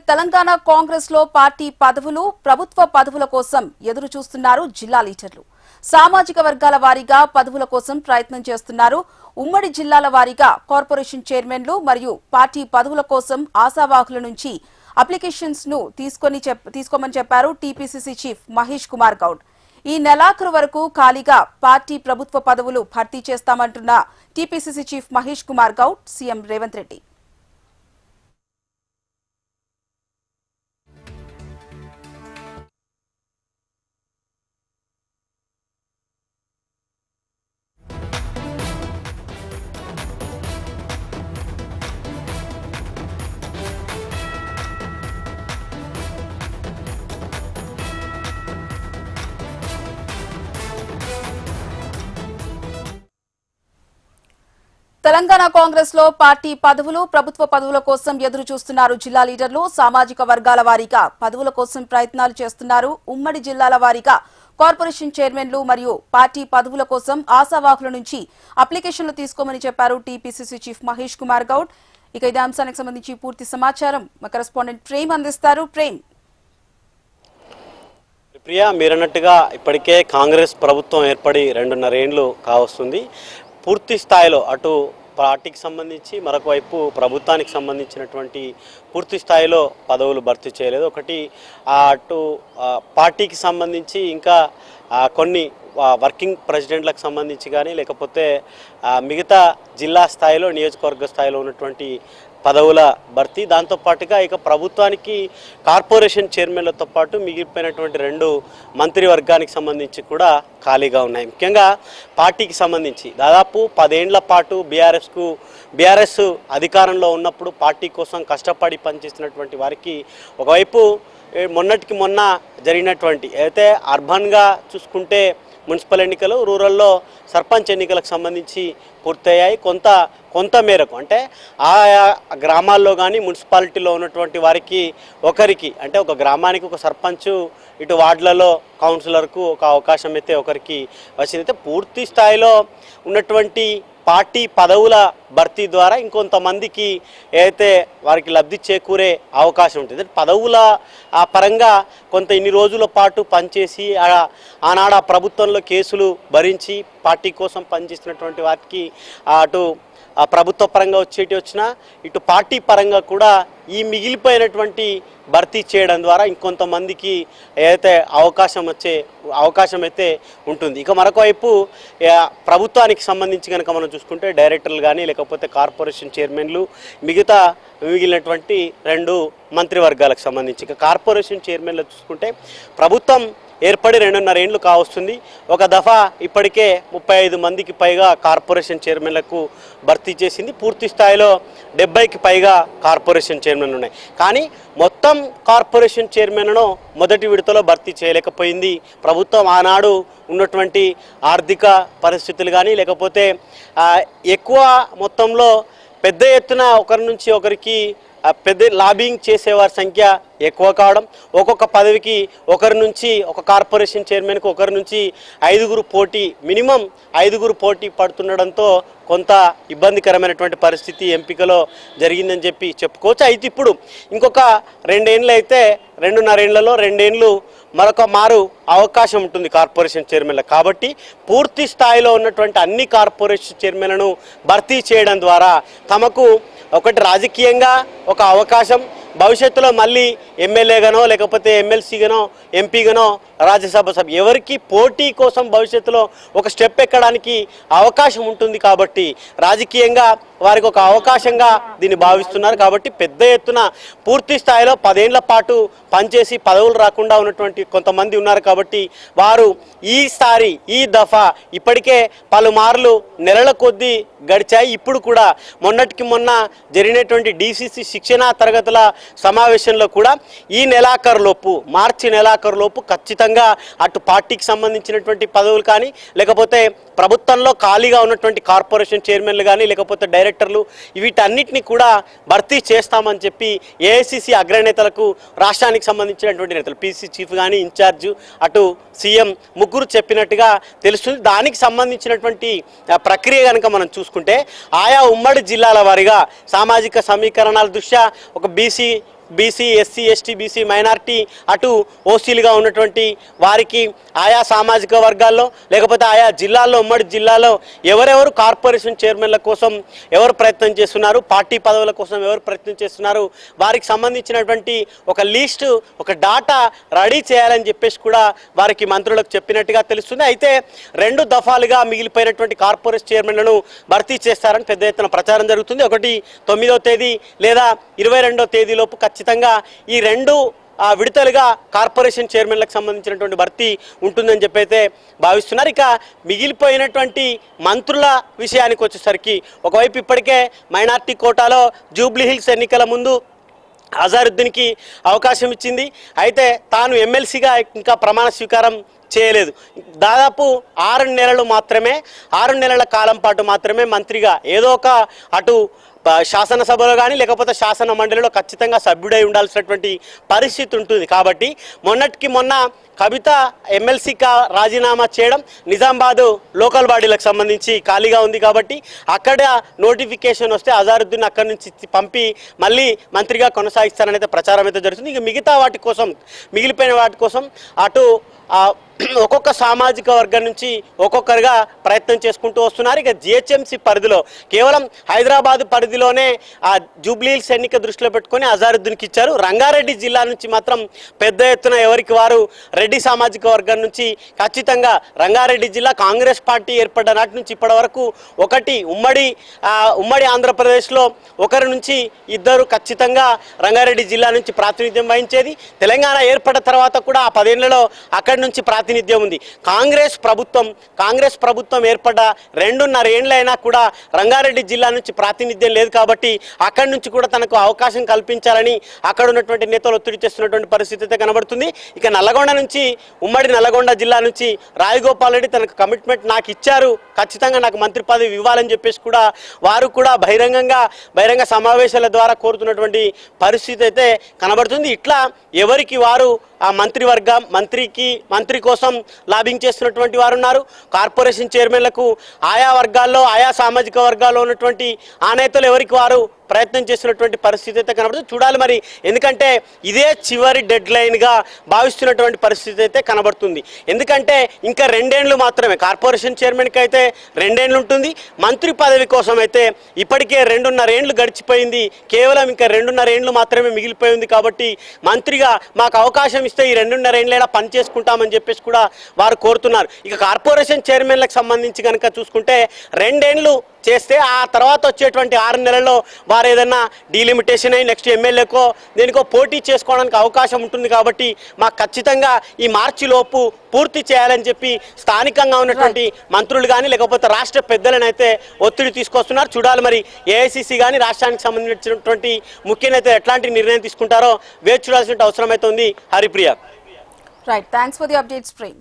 తెలంగాణ కాంగ్రెస్ లో పార్టీ పదవులు ప్రభుత్వ పదవుల కోసం ఎదురు చూస్తున్నారు జిల్లా లీడర్లు. సామాజిక వర్గాల వారీగా పదవుల కోసం ప్రయత్నం చేస్తున్నారు. ఉమ్మడి జిల్లాల వారీగా కార్పొరేషన్ చైర్మన్లు మరియు పార్టీ పదవుల కోసం ఆశావాహుల నుంచి అప్లికేషన్స్ ను తీసుకోమని చెప్పారు టీపీసీసీ చీఫ్ మహేష్ కుమార్ గౌడ్. ఈ నెలాఖరు వరకు ఖాళీగా పార్టీ ప్రభుత్వ పదవులు భర్తీ చేస్తామంటున్న TPCC chief Mahesh Kumar Goud CM Revanth Reddy. Telangana Congress లో పార్టీ పదవులు ప్రభుత్వ పదవుల కోసం ఎదురు చూస్తున్నారు జిల్లా లీడర్లు. సామాజిక వర్గాల వారీగా పదవుల కోసం ప్రయత్నాలు చేస్తున్నారు. ఉమ్మడి జిల్లాల వారీగా కార్పొరేషన్ చైర్మన్లు మరియు పార్టీ పదవుల కోసం ఆశావాహుల నుంచి అప్లికేషన్లు తీసుకోమని చెప్పారు టీపీసీసీ చీఫ్ మహేష్ కుమార్ గౌడ్. ఇక ఇదే అంశానికి సంబంధించి పూర్తి సమాచారం మా కరెస్పాండెంట్ ప్రేమ్ అందిస్తారు. ప్రేమ్. ప్రియా, మీరన్నట్టుగా ఇప్పటికే కాంగ్రెస్ ప్రభుత్వం ఏర్పడి 2.5 ఏళ్లు కావస్తుంది. పూర్తి స్థాయిలో అటు పార్టీకి సంబంధించి మరొక వైపు ప్రభుత్వానికి సంబంధించినటువంటి పూర్తి స్థాయిలో పదవులు భర్తీ చేయలేదు. ఒకటి అటు పార్టీకి సంబంధించి ఇంకా కొన్ని వర్కింగ్ ప్రెసిడెంట్లకు సంబంధించి కానీ లేకపోతే మిగతా జిల్లా స్థాయిలో నియోజకవర్గ స్థాయిలో ఉన్నటువంటి పదవుల భర్తీ, దాంతోపాటుగా ఇక ప్రభుత్వానికి కార్పొరేషన్ చైర్మన్లతో పాటు మిగిలిపోయినటువంటి 2 మంత్రివర్గానికి సంబంధించి కూడా ఖాళీగా ఉన్నాయి. ముఖ్యంగా పార్టీకి సంబంధించి దాదాపు 10 ఏళ్ల పాటు బీఆర్ఎస్ అధికారంలో ఉన్నప్పుడు పార్టీ కోసం కష్టపడి పనిచేస్తున్నటువంటి వారికి ఒకవైపు మొన్నటికి మొన్న జరిగినటువంటి అయితే అర్బన్గా చూసుకుంటే మున్సిపల్ ఎన్నికలు, రూరల్లో సర్పంచ్ ఎన్నికలకు సంబంధించి పూర్తయ్యాయి. కొంత మేరకు అంటే ఆయా గ్రామాల్లో కానీ మున్సిపాలిటీలో ఉన్నటువంటి వారికి ఒకరికి అంటే ఒక గ్రామానికి ఒక సర్పంచ్, ఇటు వార్డులలో కౌన్సిలర్కు ఒక అవకాశం అయితే ఒకరికి వచ్చిందైతే పూర్తి స్థాయిలో ఉన్నటువంటి పార్టీ పదవుల భర్తీ ద్వారా ఇంకొంతమందికి ఏదైతే వారికి లబ్ధి చేకూరే అవకాశం ఉంటుంది. పదవుల పరంగా కొంత ఇన్ని రోజుల పాటు పనిచేసి ఆనాడు ఆ ప్రభుత్వంలో కేసులు భరించి పార్టీ కోసం పనిచేస్తున్నటువంటి వారికి అటు ప్రభుత్వ పరంగా వచ్చినా ఇటు పార్టీ పరంగా కూడా ఈ మిగిలిపోయినటువంటి భర్తీ చేయడం ద్వారా ఇంకొంతమందికి ఏదైతే అవకాశం అయితే ఉంటుంది. ఇక మరొక వైపు ప్రభుత్వానికి సంబంధించి కనుక మనం చూసుకుంటే డైరెక్టర్లు కానీ లేకపోతే కార్పొరేషన్ చైర్మన్లు మిగిలినటువంటి 2 మంత్రివర్గాలకు సంబంధించి ఇక కార్పొరేషన్ చైర్మన్లు చూసుకుంటే ప్రభుత్వం ఏర్పడి 2.5 ఏళ్లు కావస్తుంది. ఒక దఫా ఇప్పటికే 35 మందికి పైగా కార్పొరేషన్ చైర్మన్లకు భర్తీ చేసింది. పూర్తి స్థాయిలో 70కి పైగా కార్పొరేషన్ చైర్మన్లు ఉన్నాయి. కానీ మొత్తం కార్పొరేషన్ చైర్మన్లను మొదటి విడతలో భర్తీ చేయలేకపోయింది ప్రభుత్వం. ఆనాడు ఉన్నటువంటి ఆర్థిక పరిస్థితులు కానీ లేకపోతే ఎక్కువ మొత్తంలో పెద్ద ఎత్తున ఒకరి నుంచి ఒకరికి పెద్ద లాబింగ్ చేసేవారి సంఖ్య ఎక్కువ కావడం, ఒక్కొక్క పదవికి ఒక కార్పొరేషన్ చైర్మన్కి ఒకరి నుంచి 5 పోటీ, మినిమం 5 పోటీ పడుతుండడంతో కొంత ఇబ్బందికరమైనటువంటి పరిస్థితి ఎంపికలో జరిగిందని చెప్పుకోవచ్చు. అయితే ఇప్పుడు ఇంకొక 2 ఏళ్ళు అయితే 2.5 ఏళ్లలో 2 ఏళ్ళు మరొక మారు అవకాశం ఉంటుంది కార్పొరేషన్ చైర్మన్లకు. కాబట్టి పూర్తి స్థాయిలో ఉన్నటువంటి అన్ని కార్పొరేషన్ చైర్మన్లను భర్తీ చేయడం ద్వారా తమకు ఒకటి రాజకీయంగా ఒక అవకాశం, భవిష్యత్తులో మళ్ళీ ఎమ్మెల్యేగానో లేకపోతే ఎమ్మెల్సీగానో ఎంపీగానో రాజ్యసభ సభ్యు ఎవరికి పోటీ కోసం భవిష్యత్తులో ఒక స్టెప్ ఎక్కడానికి అవకాశం ఉంటుంది. కాబట్టి రాజకీయంగా వారికి ఒక అవకాశంగా దీన్ని భావిస్తున్నారు. కాబట్టి పెద్ద ఎత్తున పూర్తి స్థాయిలో 10 ఏళ్ల పాటు పనిచేసి పదవులు రాకుండా ఉన్నటువంటి కొంతమంది ఉన్నారు. కాబట్టి వారు ఈ దఫా ఇప్పటికే పలుమార్లు నెలల కొద్దీ గడిచాయి. ఇప్పుడు కూడా మొన్నటికి మొన్న జరిగినటువంటి డీసీసీ శిక్షణా తరగతుల సమావేశంలో కూడా ఈ మార్చి నెలాఖరులోపు ఖచ్చితంగా అటు పార్టీకి సంబంధించినటువంటి పదవులు కానీ లేకపోతే ప్రభుత్వంలో ఖాళీగా ఉన్నటువంటి కార్పొరేషన్ చైర్మన్లు కానీ లేకపోతే డైరెక్టర్లు వీటన్నిటిని కూడా భర్తీ చేస్తామని చెప్పి ఏఐసిసి అగ్రనేతలకు రాష్ట్రానికి సంబంధించినటువంటి నేతలు పీసీ చీఫ్ కానీ ఇన్ఛార్జ్ అటు సీఎం ముగ్గురు చెప్పినట్టుగా తెలుస్తుంది. దానికి సంబంధించినటువంటి ప్రక్రియ కనుక మనం చూసుకుంటే ఆయా ఉమ్మడి జిల్లాల వారీగా సామాజిక సమీకరణాల దృష్ట్యా ఒక BC BC, SC, ST, BC, minority, అటు ఓసీలుగా ఉన్నటువంటి వారికి ఆయా సామాజిక వర్గాల్లో లేకపోతే ఆయా జిల్లాల్లో, ఉమ్మడి జిల్లాలో ఎవరెవరు కార్పొరేషన్ చైర్మన్ల కోసం ఎవరు ప్రయత్నం చేస్తున్నారు, పార్టీ పదవుల కోసం ఎవరు ప్రయత్నం చేస్తున్నారు, వారికి సంబంధించినటువంటి ఒక లిస్టు, ఒక డాటా రెడీ చేయాలని చెప్పేసి కూడా వారికి మంత్రులకు చెప్పినట్టుగా తెలుస్తుంది. అయితే 2 దఫాలుగా మిగిలిపోయినటువంటి కార్పొరేషన్ చైర్మన్లను భర్తీ చేస్తారని పెద్ద ఎత్తున ప్రచారం జరుగుతుంది. ఒకటి 9వ తేదీ లేదా 22వ తేదీలోపు ఖచ్చితంగా ఈ 2 విడతలుగా కార్పొరేషన్ చైర్మన్లకు సంబంధించినటువంటి భర్తీ ఉంటుందని చెప్పైతే భావిస్తున్నారు. ఇక మిగిలిపోయినటువంటి మంత్రుల విషయానికి వచ్చేసరికి ఒకవైపు ఇప్పటికే మైనార్టీ కోటాలో జూబ్లీ హిల్స్ ఎన్నికల ముందు అజారుద్దీన్కి అవకాశం ఇచ్చింది. అయితే తాను ఎమ్మెల్సీగా ఇంకా ప్రమాణ స్వీకారం చేయలేదు. దాదాపు 6 నెలలు మాత్రమే, 6 నెలల కాలం పాటు మాత్రమే మంత్రిగా ఏదో ఒక అటు శాసనసభలో కానీ లేకపోతే శాసన మండలిలో ఖచ్చితంగా సభ్యుడై ఉండాల్సినటువంటి పరిస్థితి ఉంటుంది. కాబట్టి మొన్నటికి మొన్న కవిత ఎమ్మెల్సీగా రాజీనామా చేయడం, నిజామాబాద్ లోకల్ బాడీలకు సంబంధించి ఖాళీగా ఉంది కాబట్టి అక్కడ నోటిఫికేషన్ వస్తే అజారుద్దీన్ అక్కడి నుంచి పంపి మళ్ళీ మంత్రిగా కొనసాగిస్తారని అయితే ప్రచారం అయితే జరుగుతుంది. ఇక మిగతా వాటి కోసం, మిగిలిపోయిన వాటి కోసం అటు ఒక్కొక్క సామాజిక వర్గం నుంచి ఒక్కొక్కరుగా ప్రయత్నం చేసుకుంటూ వస్తున్నారు. ఇక జిహెచ్ఎంసీ పరిధిలో కేవలం హైదరాబాద్ పరిధిలోనే ఆ జూబ్లీ హిల్స్ ఎన్నిక దృష్టిలో పెట్టుకొని అజారుద్దీన్కి ఇచ్చారు. రంగారెడ్డి జిల్లా నుంచి మాత్రం పెద్ద ఎత్తున ఎవరికి వారు రెడ్డి సామాజిక వర్గం నుంచి ఖచ్చితంగా రంగారెడ్డి జిల్లా కాంగ్రెస్ పార్టీ ఏర్పడ్డ నాటి నుంచి ఇప్పటి వరకు ఒకటి ఉమ్మడి ఆంధ్రప్రదేశ్లో ఒకరి నుంచి 2 ఖచ్చితంగా రంగారెడ్డి జిల్లా నుంచి ప్రాతినిధ్యం వహించేది. తెలంగాణ ఏర్పడ్డ తర్వాత కూడా ఆ 10 ఏళ్లలో అక్కడి నుంచి ప్రాతినిధ్యం ఉంది. కాంగ్రెస్ ప్రభుత్వం ఏర్పడ్డ 2.5 ఏళ్లైనా కూడా రంగారెడ్డి జిల్లా నుంచి ప్రాతినిధ్యం లేదు కాబట్టి అక్కడి నుంచి కూడా తనకు అవకాశం కల్పించాలని అక్కడ ఉన్నటువంటి నేతలు ఒత్తిడి చేస్తున్నటువంటి పరిస్థితి అయితే కనబడుతుంది. ఇక నల్లగొండ నుంచి, ఉమ్మడి నల్లగొండ జిల్లా నుంచి రాజగోపాల్ రెడ్డి తనకు కమిట్మెంట్ నాకు ఇచ్చారు, ఖచ్చితంగా నాకు మంత్రి పదవి ఇవ్వాలని చెప్పేసి కూడా వారు కూడా బహిరంగ సమావేశాల ద్వారా కోరుతున్నటువంటి పరిస్థితి అయితే కనబడుతుంది. ఇట్లా ఎవరికి వారు ఆ మంత్రి కోసం లాబింగ్ చేస్తున్నటువంటి వారు ఉన్నారు. కార్పొరేషన్ చైర్మన్లకు ఆయా వర్గాల్లో, ఆయా సామాజిక వర్గాల్లో ఉన్నటువంటి ఆ నేతలు ఎవరికి వారు ప్రయత్నం చేస్తున్నటువంటి పరిస్థితి అయితే కనబడుతుంది. చూడాలి మరి, ఎందుకంటే ఇదే చివరి డెడ్ లైన్గా భావిస్తున్నటువంటి పరిస్థితి అయితే కనబడుతుంది. ఎందుకంటే ఇంకా 2 ఏళ్ళు మాత్రమే కార్పొరేషన్ చైర్మన్కి అయితే 2 ఏళ్ళు ఉంటుంది. మంత్రి పదవి కోసం అయితే ఇప్పటికే 2.5 ఏళ్ళు గడిచిపోయింది. కేవలం ఇంకా 2.5 ఏళ్ళు మాత్రమే మిగిలిపోయింది. కాబట్టి మంత్రిగా మాకు అవకాశం ఇస్తే ఈ 2.5 ఏళ్ళైనా పని చేసుకుంటామని చెప్పేసి కూడా వారు కోరుతున్నారు. ఇక కార్పొరేషన్ చైర్మన్లకు సంబంధించి కనుక చూసుకుంటే 2 ఏళ్ళు చేస్తే ఆ తర్వాత వచ్చేటువంటి 6 నెలల్లో వారు ఏదన్నా డీలిమిటేషన్ అయ్యి నెక్స్ట్ ఎమ్మెల్యేకో దేనికో పోటీ చేసుకోవడానికి అవకాశం ఉంటుంది. కాబట్టి మాకు ఖచ్చితంగా ఈ మార్చి లోపు పూర్తి చేయాలని చెప్పి స్థానికంగా ఉన్నటువంటి మంత్రులు కానీ లేకపోతే రాష్ట్ర పెద్దలను అయితే ఒత్తిడి తీసుకొస్తున్నారు. చూడాలి మరి ఏఐసిసి కానీ రాష్ట్రానికి సంబంధించినటువంటి ముఖ్య నేతలు ఎట్లాంటి నిర్ణయం తీసుకుంటారో వేచి చూడాల్సిన అవసరం అయితే ఉంది. Haripriya. Right, thanks for the updates Prem.